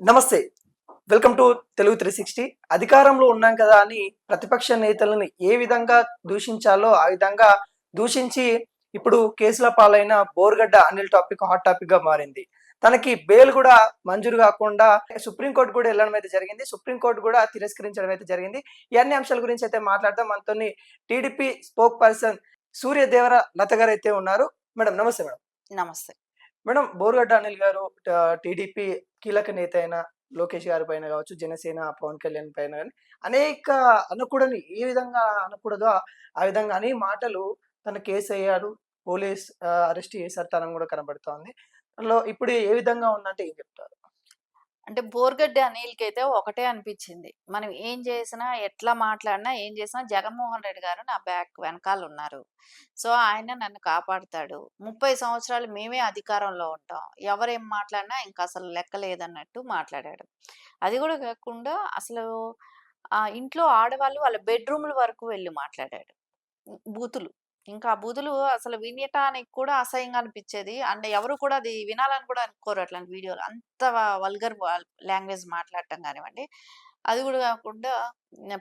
నమస్తే. Welcome to Telugu 360. అధికారంలో ఉన్నాం కదా అని ప్రతిపక్ష నేతలని ఏ విధంగా దూషించాలో ఆ విధంగా దూషించి ఇప్పుడు కేసుల పాలైన బోర్గడ్డ అనిల్ టాపిక్ హాట్ టాపిక్‌గా మారింది. తనకి బెయిల్ గూడా మంజూరు గాకుండా సుప్రీం కోర్ట్ గూడా ఎళ్ళడం అయితే జరిగింది. సుప్రీం కోర్ట్ గూడా తిరస్కరించడం అయితే జరిగింది. ఈ అన్ని అంశాల గురించి అయితే మాట్లాడదాం. మనతోని టీడీపీ స్పోక్ పర్సన్ సూర్యదేవర లత గారైతే ఉన్నారు. మేడం నమస్తే మేడం. నమస్తే. మేడం బోరుగడ్డ అనిల్ గారు టీడీపీ కీలక నేత అయిన లోకేష్ గారి పైన కావచ్చు, జనసేన పవన్ కళ్యాణ్ పైన గాని అనేక అనకూడని ఏ విధంగా అనకూడదో ఆ విధంగా అనే మాటలు తన కేసయ్యారు. పోలీస్ అరెస్ట్ చేశారు తనం కూడా కనబడుతోంది. అందులో ఇప్పుడు ఏ విధంగా ఉందంటే ఏం చెప్తారు? అంటే బోర్గడ్డ అనిల్‌కైతే ఒకటే అనిపిచ్చింది. మనం ఏం చేసినా, ఎట్లా మాట్లాడినా, ఏం చేసినా జగన్మోహన్ రెడ్డి గారు నా వెనకాలున్నారు. సో, ఆయన నన్ను కాపాడుతాడు. 30 సంవత్సరాలు మేమే అధికారంలో ఉంటాం. ఎవరేం మాట్లాడినా ఇంకసలు లెక్క లేదన్నట్టు మాట్లాడాడు. అది కూడా కాకుండా అసలు ఇంట్లో ఆడవాళ్ళు వాళ్ళ బెడ్‌రూమ్‌ల వరకు వెళ్లి మాట్లాడాడు. బూతులు. ఇంకా ఆ బూతులు అసలు వినటానికి కూడా అసహ్యంగా అనిపిచ్చేది. అండ్ ఎవరు కూడా అది వినాలని కూడా అనుకోరు అట్లాంటి వీడియోలు. అంత వల్గర్ లాంగ్వేజ్ మాట్లాడటం గానివ్వండి. అది గూడా గాకుండా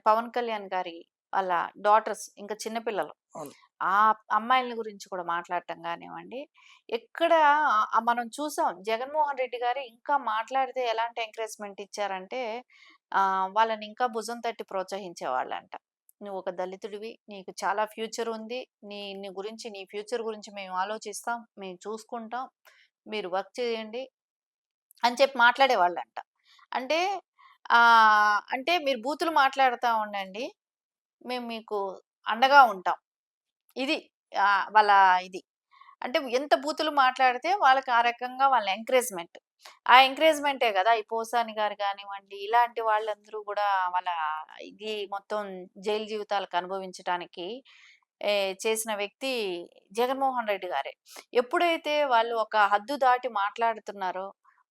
పవన్ కళ్యాణ్ గారి వాళ్ళ డాటర్స్ ఇంకా చిన్న పిల్లలు. అవును. ఆ అమ్మాయిల గురించి కూడా మాట్లాడటం గానివ్వండి. ఎక్కడ మనం చూసాం జగన్మోహన్ రెడ్డి గారు ఇంకా మాట్లాడితే ఎలాంటి ఎంకరేజ్‌మెంట్ ఇచ్చారంటే వాళ్ళని ఇంకా భుజం తట్టి ప్రోత్సహించేవాళ్ళంట. నువ్వొక దళితుడివి. నీకు చాలా ఫ్యూచర్ ఉంది. నీ నీ గురించి నీ ఫ్యూచర్ గురించి మేము ఆలోచిస్తాం. మేము చూసుకుంటాం. మీరు వర్క్ చేయండి అని చెప్పి మాట్లాడేవాళ్ళంట. అంటే అంటే మీరు బూతులు మాట్లాడుతా ఉండండి. మేము మీకు అండగా ఉంటాం. ఇది వాళ్ళ ఇది. అంటే ఎంత బూతులు మాట్లాడితే వాళ్ళకి ఆ రకంగా వాళ్ళ ఎంకరేజ్‌మెంట్. ఆ ఎంకరేజ్‌మెంటే గదా! ఈ పోసాని గారు గానివ్వండి, ఇలాంటి వాళ్ళందరూ గూడా వాళ్ళ ఇది మొత్తం జైలు జీవితాలకు అనుభవించటానికి చేసిన వ్యక్తి జగన్మోహన్ రెడ్డి గారే. ఎప్పుడైతే వాళ్ళు ఒక హద్దు దాటి మాట్లాడుతున్నారో,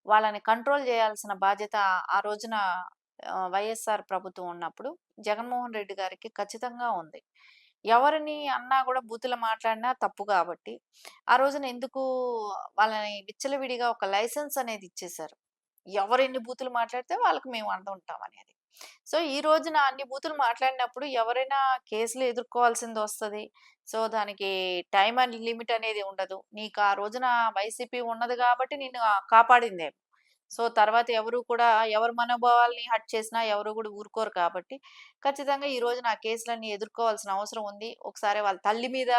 వాళ్ళని కంట్రోల్ జేయాల్సిన బాధ్యత ఆ రోజున వైఎస్ఆర్ ప్రభుత్వం ఉన్నప్పుడు జగన్మోహన్ రెడ్డి గారికి ఖచ్చితంగా ఉంది. ఎవరిని అన్నా గూడా బూతులు మాట్లాడినా తప్పు గాబట్టి, ఆ రోజున ఎందుకు వాళ్ళని విచ్చలవిడిగా ఒక లైసెన్స్ అనేది ఇచ్చేశారు. ఎవరెన్ని బూతులు మాట్లాడితే వాళ్ళకి మేము అండ ఉంటామనేది. సో, ఈ రోజున అన్ని బూతులు మాట్లాడినప్పుడు ఎవరైనా కేసులు ఎదుర్కోవాల్సిందొస్తది. సో, దానికి టైమ్ అండ్ లిమిట్ అనేది ఉండదు. నీకు ఆ రోజున వైసీపీ ఉన్నది గాబట్టి నిన్ను కాపాడిందేమో. సో, తర్వాత ఎవరు కూడా ఎవరి మనోభావాల్ని హర్ట్ చేసినా ఎవరు గూడా ఊరుకోరు కాబట్టి, ఖచ్చితంగా ఈ రోజున ఆ కేసులన్నీ ఎదుర్కోవాల్సిన అవసరం ఉంది. ఒకసారి వాళ్ళ తల్లి మీద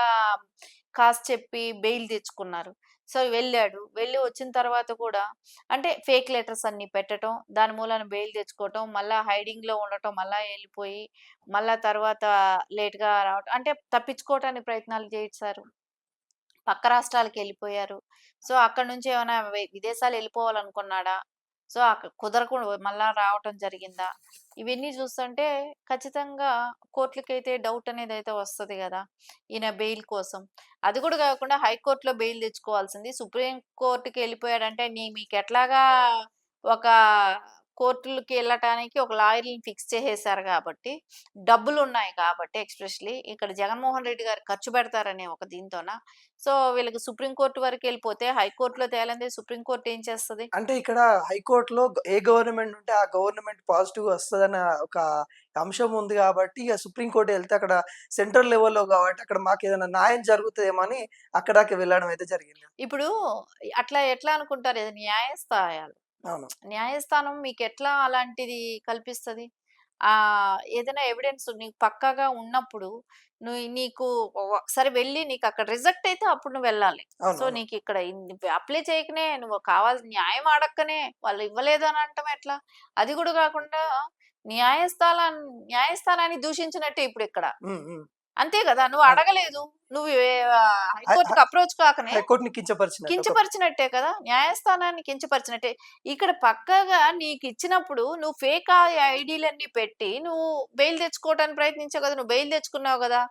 కాసు చెప్పి బెయిల్ తెచ్చుకున్నారు. సో, వెళ్ళాడు. వెళ్ళి వచ్చిన తర్వాత కూడా అంటే ఫేక్ లెటర్స్ అన్నీ పెట్టటం, దాని మూలాన బెయిల్ తెచ్చుకోవటం, మళ్ళా హైడింగ్‌లో ఉండటం, మళ్ళా ఎళ్ళిపోయి, మళ్ళా తర్వాత లేట్‌గా రావటం. అంటే తప్పించుకోవటానికి ప్రయత్నాలు చేశారు. పక్క రాష్ట్రాలకెళ్ళిపోయారు. సో, అక్కడి నుంచి ఏమైనా విదేశాలెళ్ళిపోవాలనుకున్నాడా? సో, కుదరకుండా మళ్ళా రావటం జరిగిందా? ఇవన్నీ చూస్తుంటే ఖచ్చితంగా కోర్టులకైతే డౌట్ అనేదైతే వస్తది గదా! ఈయన బెయిల్ కోసం. అది కూడా గాకుండా హైకోర్ట్‌లో బెయిల్ తెచ్చుకోవాల్సింది. సుప్రీం కోర్ట్‌కెళ్ళిపోయాడంటే మీకెట్లాగా ఒక కోర్టులకెళ్ళటానికి ఒక లాయర్‌లని ఫిక్స్ చేసేసారు గాబట్టి, డబ్బులున్నాయి కాబట్టి ఎస్పెషల్లీ ఇక్కడ జగన్మోహన్ రెడ్డి గారు ఖర్చు పెడతారనే ఒక దీంతోన సో, వీళ్ళకి సుప్రీం కోర్ట్ వరకెళ్ళిపోతే, హైకోర్ట్‌లో తేలందే సుప్రీం కోర్ట్ ఏం చేస్తది? అంటే ఇక్కడ హైకోర్ట్‌లో ఏ గవర్నమెంట్ ఉంటే ఆ గవర్నమెంట్ పాజిటివ్‌గా వస్తదన్న ఒక అంశం ఉంది గాబట్టి, ఇగ సుప్రీం కోర్ట్ ఎళ్తే అక్కడ సెంట్రల్ లెవెల్‌లో గాబట్టి అక్కడ మాకేదైనా న్యాయం జరుగుతదేమో అని అక్కడిదాకా వెళ్ళడం అయితే జరిగింది. ఇప్పుడు అట్లా ఎట్లా అనుకుంటారు? ఇది న్యాయస్థాయాలు. అవును. న్యాయస్థానం మీకెట్లా అలాంటిది కల్పిస్తది? ఏదైనా ఎవిడెన్స్ నీకు పక్కాగా ఉన్నప్పుడు, నీకు సరే వెళ్లి నీకక్కడ రిజెక్ట్ అయితే అప్పుడు నువ్వెళ్ళాలి. సో, అవునవును. నీకిక్కడ అప్లై చేయకనే నువ్వు కావాల్సిన న్యాయం అడక్కనే వాళ్ళు ఇవ్వలేదు అని అనటం ఎట్లా? అది కూడా కాకుండా న్యాయస్థానం న్యాయస్థానాన్ని దూషించినట్టే ఇప్పుడిక్కడ. హ్మ్. హ్మ్. అంతే గదా! నువ్వు అవును. అడగలేదు. నువ్వు హై హై హైకోర్ట్‌కి అప్రోచ్ కాకనే హైకోర్ట్‌ని కించపరిచినట్టు ఒక కించపరిచినట్టే కదా! న్యాయస్థానాన్ని కించపరిచినట్టే. ఇక్కడ పక్కాగా నీకిచ్చినప్పుడు నువ్వు ఫేక్ ఐడీలన్నీ పెట్టి నువ్వు బెయిల్ తెచ్చుకోవడానికి ప్రయత్నించావు కదా! నువ్వు బెయిల్ తెచ్చుకున్నావు గదా!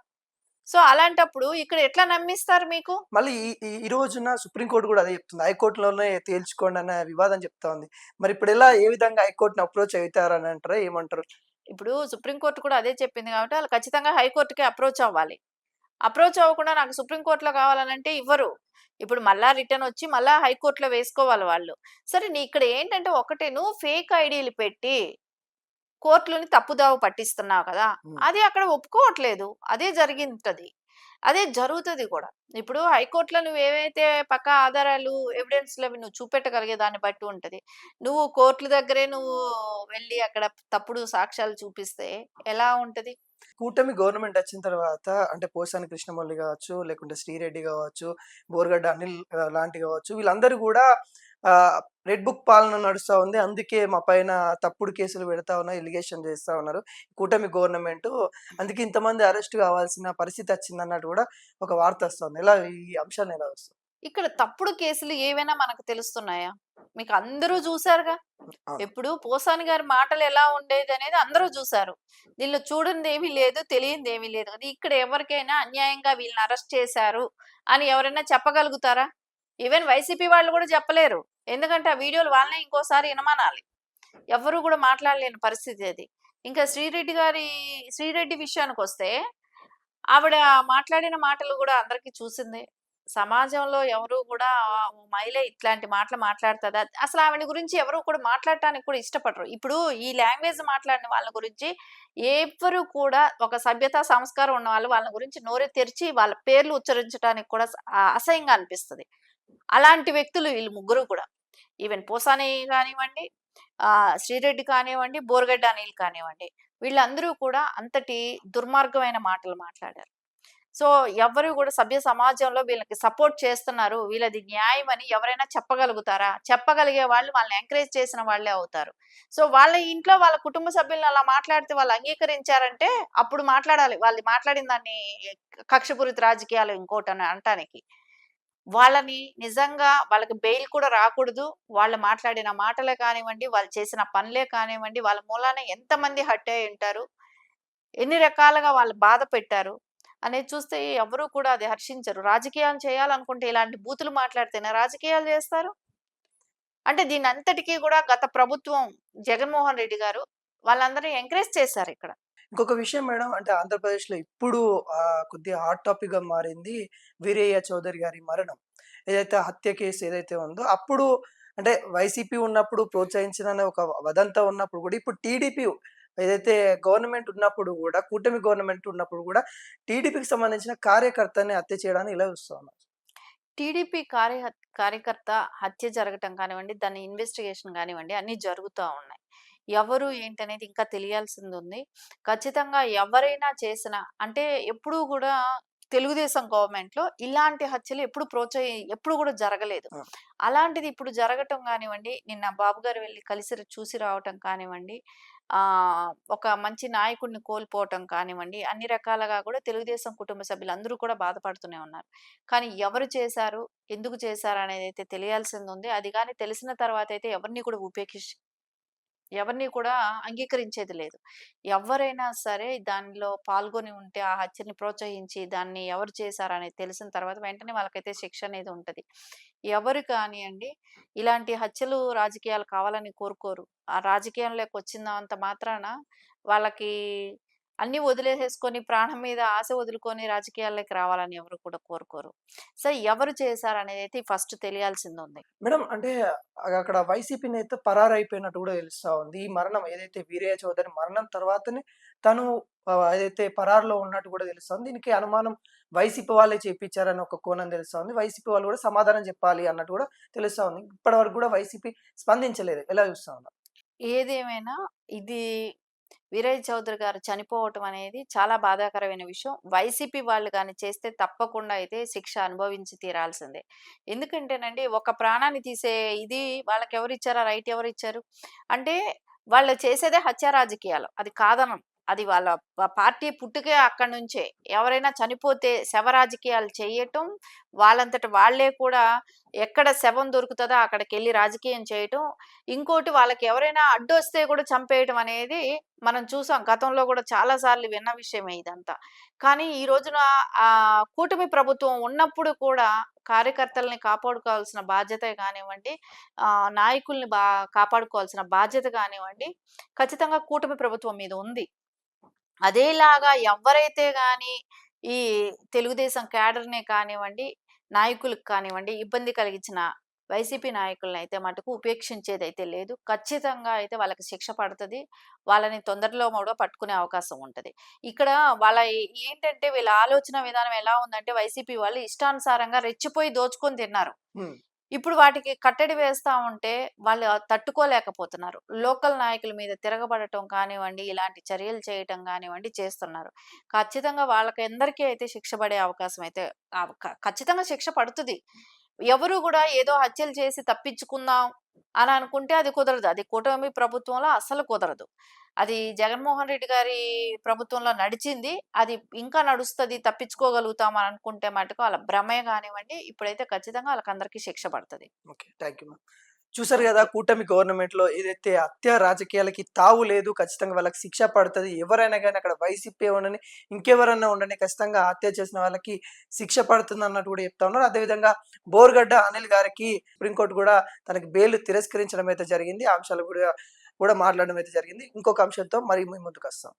సో, అలాంటప్పుడు ఇక్కడ ఎట్లా నమ్మిస్తారు మీకు? మళ్ళీ ఈ ఈ ఈ రోజున సుప్రీం కోర్ట్ గూడా అదే చెప్తుంది. హైకోర్ట్‌లోనే తేల్చుకోండి అన్న వివాదం చెప్తా ఉంది. మరిప్పుడెలా ఏ విధంగా హైకోర్ట్‌ని అప్రోచ్ అయితారని అంటారా? ఏమంటారు? ఇప్పుడు సుప్రీం కోర్ట్ కూడా అదే చెప్పింది కాబట్టి ఆళ్ళు ఖచ్చితంగా హైకోర్ట్‌కే అప్రోచ్ అవ్వాలి. అప్రోచ్ అవ్వకుండా నాకు సుప్రీం కోర్ట్‌లో కావాలనంటే ఇవ్వరు. ఇప్పుడు మళ్ళా రిటర్న్ వచ్చి మళ్ళా హైకోర్ట్‌లో వేసుకోవాలి వాళ్ళు. సరే ఇక్కడ ఏంటంటే ఒకటే నువ్వు ఫేక్ ఐడీలు పెట్టి కోర్టులని తప్పుదోవ పట్టిస్తున్నావు కదా! హ్మ్. అది అక్కడ ఒప్పుకోవట్లేదు. అదే జరిగింటది. అదే జరుగుతది కూడా. ఇప్పుడు హైకోర్ట్‌లో నువ్వేవైతే పక్కా ఆధారాలు, ఎవిడెన్స్‌లవి నువ్వు చూపెట్టగలిగే దాన్ని బట్టి ఉంటది. నువ్వు కోర్టుల దగ్గరే వెళ్లి అక్కడ తప్పుడు సాక్ష్యాలు చూపిస్తే ఎలా ఉంటది? కూటమి గవర్నమెంట్ వచ్చిన తర్వాత అంటే పోసాని కృష్ణమౌళి గావచ్చు, లేకుంటే శ్రీరెడ్డి గావచ్చు, బోరుగడ్డ అనిల్ లాంటి గావచ్చు, వీళ్ళందరూ గూడా రెడ్ బుక్ పాలన నడుస్తా ఉంది. అందుకే మా పైన తప్పుడు కేసులు పెడతా ఉన్నారు, ఎలిగేషన్ చేస్తా ఉన్నారు. కూటమి గవర్నమెంటు అందుకే ఇంతమంది అరెస్ట్ కావాల్సిన పరిస్థితి వచ్చిందన్నట్టు గూడా ఒక వార్త వస్తుంది. ఎలా ఈ అంశాన్ని ఎలా వస్తుంది? ఇక్కడ తప్పుడు కేసులు ఏవైనా మనకు తెలుస్తున్నాయా? మీకు అందరూ జూసారుగా. అవును. ఇప్పుడు పోసాని గారి మాటలు ఎలా ఉండేదనేది అందరూ జూసారు. దీనిలో చూడనిదేమీ లేదు, తెలియనిదేమీ లేదు కదా! ఇక్కడ ఎవరికైనా అన్యాయంగా వీళ్ళని అరెస్ట్ చేశారు అని ఎవరైనా చెప్పగలుగుతారా? ఈవెన్ వైసీపీ వాళ్ళు గూడా చెప్పలేరు. ఎందుకంటే ఆ వీడియోలు వాళ్ళనే ఇంకోసారి ఇనమనాలి. ఎవ్వరు గూడా మాట్లాడలేని పరిస్థితి అది. ఇంకా శ్రీరెడ్డి విషయానికొస్తే ఆవిడ మాట్లాడిన మాటలు గూడా అందరికీ చూసిందే. సమాజంలో ఎవరు గూడా మహిళ ఇట్లాంటి మాటలు మాట్లాడుతదా? అసలు ఆవిడ గురించి ఎవరు కూడా మాట్లాడటానికి కూడా ఇష్టపడరు. ఇప్పుడు ఈ లాంగ్వేజ్ మాట్లాడిన వాళ్ళ గురించి ఎవ్వరు కూడా ఒక సభ్యత, సంస్కారం ఉన్నవాళ్ళు వాళ్ళ గురించి నోరు తెరిచి వాళ్ళ పేర్లు ఉచ్చరించడానికి కూడా అసహ్యంగా అనిపిస్తది. అలాంటి వ్యక్తులు వీళ్ళు ముగ్గురు కూడా. ఈవెన్ పోసాని గానివ్వండి, శ్రీరెడ్డి కానివ్వండి, బోరగడ్డ అనిల్ కానివ్వండి. వీళ్ళందరూ కూడా అంతటి దుర్మార్గమైన మాటలు మాట్లాడారు. సో, ఎవ్వరు గూడా సభ్య సమాజంలో వీళ్ళకి సపోర్ట్ చేస్తున్నారు. వీళ్ళది న్యాయమని ఎవరైనా చెప్పగలుగుతారా? చెప్పగలిగే వాళ్ళు వాళ్ళని ఎంకరేజ్ చేసిన వాళ్ళే అవుతారు. సో, వాళ్ళ ఇంట్లో వాళ్ళ కుటుంబ సభ్యులను అలా మాట్లాడితే వాళ్ళు అంగీకరించారంటే అప్పుడు మాట్లాడాలి. వాళ్ళు మాట్లాడిన దాన్ని కక్షపూరిత రాజకీయాలు ఇంకోటని అంటానికి. వాళ్ళని నిజంగా వాళ్ళకి బెయిల్ కూడా రాకూడదు. వాళ్ళు మాట్లాడిన మాటలే కానివ్వండి, వాళ్ళు చేసిన పనులే కానివ్వండి, వాళ్ళ మూలాన ఎంతమంది హర్ట్ అయ్యుంటారు. ఎన్ని రకాలుగా వాళ్ళు బాధ పెట్టారు అనేది చూస్తే ఎవరు కూడా అది హర్షించరు. రాజకీయాలు చేయాలనుకుంటే ఇలాంటి బూతులు మాట్లాడితేనే రాజకీయాలు చేస్తారు. అంటే దీనంతటికి గూడా గత ప్రభుత్వం జగన్మోహన్ రెడ్డి గారు వాళ్ళందరిని ఎంకరేజ్ చేశారిక్కడ. ఇంకొక విషయం మేడం అంటే ఆంధ్రప్రదేశ్‌లో ఇప్పుడు కొద్దిగా హాట్ టాపిక్‌గా మారింది వీరయ్య చౌదరి గారి మరణం. ఏదైతే హత్య కేసు ఏదైతే ఉందో అప్పుడు అంటే వైసీపీ ఉన్నప్పుడు ప్రోత్సహించిననే ఒక వదంతా ఉన్నప్పుడు గూడా ఇప్పుడు టీడీపీ ఏదైతే గవర్నమెంట్ ఉన్నప్పుడు గూడా కూటమి గవర్నమెంట్ ఉన్నప్పుడు గూడా టీడీపీకి సంబంధించిన కార్యకర్తని హత్య చేయడాన్ని ఇలా చూస్తా ఉన్నారు. టీడీపీ కార్యకర్త హత్య జరగటం కానివ్వండి, దాని ఇన్వెస్టిగేషన్ గానివ్వండి అన్నీ జరుగుతా ఉన్నాయి. ఎవరు ఏంటనేది ఇంకా తెలియాల్సిందుంది. ఖచ్చితంగా ఎవరైనా చేసిన అంటే ఎప్పుడూ గూడా తెలుగుదేశం గవర్నమెంట్‌లో ఇలాంటి హత్యలు ఎప్పుడు గూడా జరగలేదు. ఆ! అలాంటిది ఇప్పుడు జరగటం గానివ్వండి, నిన్న బాబు గారు వెళ్లి చూసి రావటం కానివ్వండి, ఒక మంచి నాయకుడిని కోల్పోవటం కానివ్వండి, అన్ని రకాలుగా కూడా తెలుగుదేశం కుటుంబ సభ్యులందరూ కూడా బాధపడుతూనే ఉన్నారు. కానీ ఎవరు చేశారు? ఎందుకు చేశారు? అనేదైతే తెలియాల్సిందుంది. అది గాని తెలిసిన తర్వాతయితే ఎవరిని కూడా అంగీకరించేది లేదు. ఎవ్వరైనా సరే దానిలో పాల్గొని ఉంటే, ఆ హత్యని ప్రోత్సహించి, దాన్ని ఎవరు చేశారనేది తెలిసిన తర్వాత వెంటనే వాళ్ళకైతే శిక్ష అనేది ఉంటది. ఎవరు కానియండి, ఇలాంటి హత్యలు రాజకీయాలు కావాలని కోరుకోరు. ఆ రాజకీయంలోకొచ్చినంత మాత్రాన వాళ్ళకి అన్నీ వదిలేసేసుకొని, ప్రాణం మీద ఆశ వదులుకొని రాజకీయాల్లోకి రావాలని ఎవరు కూడా కోరుకోరు. సో, ఎవరు చేశారనేదైతే ఫస్ట్ తెలియాల్సిందుంది. మేడం అంటే అక్కడ వైసీపీ నేత పరారైపోయినట్టు గూడా తెలుస్తా ఉంది. ఈ మరణం ఏదైతే వీరయ్య చౌదరి మరణం తర్వాతనే తను ఏదైతే పరారులో ఉన్నట్టు గూడా తెలుస్తా ఉంది. దీనికి అనుమానం వైసీపీ వాళ్ళే చేపిచ్చారని ఒక కోణం తెలుస్తా ఉంది. వైసీపీ వాళ్ళు గూడా సమాధానం జెప్పాలి అన్నట్టు గూడా తెలుస్తా ఉంది. ఇప్పటివరకు గూడా వైసీపీ స్పందించలేదు. ఎలా చూస్తా ఉన్నారు? ఏదేమైనా ఇది వీరయ్య చౌదరి గారు చనిపోవటం అనేది చాలా బాధాకరమైన విషయం. వైసీపీ వాళ్ళు గాని చేస్తే తప్పకుండా అయితే శిక్ష అనుభవించి తీరాల్సిందే. ఎందుకంటేనండి ఒక ప్రాణాన్ని తీసే ఇది వాళ్ళకెవరిచ్చారు? ఆ రైట్ ఎవరిచ్చారు? అంటే వాళ్ళు చేసేదే హత్యా రాజకీయాలు. అది కాదనం. అది వాళ్ళ పార్టీ పుట్టుకే అక్కడి నుంచే. ఎవరైనా చనిపోతే శవ రాజకీయాలు చేయటం, వాళ్ళంతట వాళ్ళే కూడా ఎక్కడ శవం దొరుకుతదో అక్కడికెళ్లి రాజకీయం చేయటం. ఇంకోటి వాళ్ళకి ఎవరైనా అడ్డొస్తే కూడా చంపేయటం అనేది మనం చూసాం. గతంలో గూడా చాలా సార్లు విన్న విషయమే ఇదంతా. కానీ ఈ రోజున కూటమి ప్రభుత్వం ఉన్నప్పుడు కూడా కార్యకర్తల్ని కాపాడుకోవాల్సిన బాధ్యత గానివ్వండి, నాయకుల్ని కాపాడుకోవాల్సిన బాధ్యత గానివ్వండి, ఖచ్చితంగా కూటమి ప్రభుత్వం మీద ఉంది. అదేలాగా ఎవ్వరైతే గాని ఈ తెలుగుదేశం క్యాడర్‌నే కానివ్వండి, నాయకులకు కానివ్వండి, ఇబ్బంది కలిగించిన వైసీపీ నాయకులనైతే మటుకు ఉపేక్షించేదైతే లేదు. ఖచ్చితంగా అయితే వాళ్ళకి శిక్ష పడతది. వాళ్ళని తొందరలో కూడా పట్టుకునే అవకాశం ఉంటది. ఇక్కడ వాళ్ళ ఏంటంటే వీళ్ళ ఆలోచన విధానం ఎలా ఉందంటే వైసీపీ వాళ్ళు ఇష్టానుసారంగా రెచ్చిపోయి దోచుకొని తిన్నారు. హ్మ్. ఇప్పుడు వాటికి కట్టడి వేస్తా ఉంటే వాళ్ళు తట్టుకోలేకపోతున్నారు. లోకల్ నాయకుల మీద తిరగబడటం కానివ్వండి, ఇలాంటి చర్యలు చేయటం గానివ్వండి చేస్తున్నారు. ఖచ్చితంగా వాళ్ళకందరికీ అయితే శిక్ష పడే అవకాశం అయితే ఖచ్చితంగా శిక్ష పడుతది. ఎవరు గూడా ఏదో హత్యలు చేసి తప్పించుకుందాం అని అనుకుంటే అది కుదరదు. అది కూటమి ప్రభుత్వంలో అస్సలు కుదరదు. అది జగన్మోహన్ రెడ్డి గారి ప్రభుత్వంలో నడిచింది. అది ఇంకా నడుస్తది. తప్పించుకోగలుగుతాం అని అనుకుంటే మటుకు ఆళ్ళ భ్రమే గానివ్వండి. ఇప్పుడైతే ఖచ్చితంగా ఆళ్ళకందరికీ శిక్ష పడతది. ఓకే. Thank you ma'am. చూసారు గదా! ఓకే. కూటమి గవర్నమెంట్‌లో ఏదైతే హత్య రాజకీయాలకి తావు లేదు. ఖచ్చితంగా వాళ్ళకి శిక్ష పడతది. ఎవరైనా గాని అక్కడ వైసీపీ ఉండని, ఇంకెవరన్నా ఉండని ఖచ్చితంగా హత్య చేసిన వాళ్ళకి శిక్ష పడుతుందన్నట్టు గూడా చెప్తా ఉన్నారు. అదేవిధంగా బోరుగడ్డ అనిల్ గారికి సుప్రీంకోర్టు గూడా తనకి బెయిల్ తిరస్కరించడం అయితే జరిగింది. ఆ అంశాలు గూడా మాట్లాడడం అయితే జరిగింది. ఇంకొక అంశంతో మరి మీ ముందుకొస్తాం.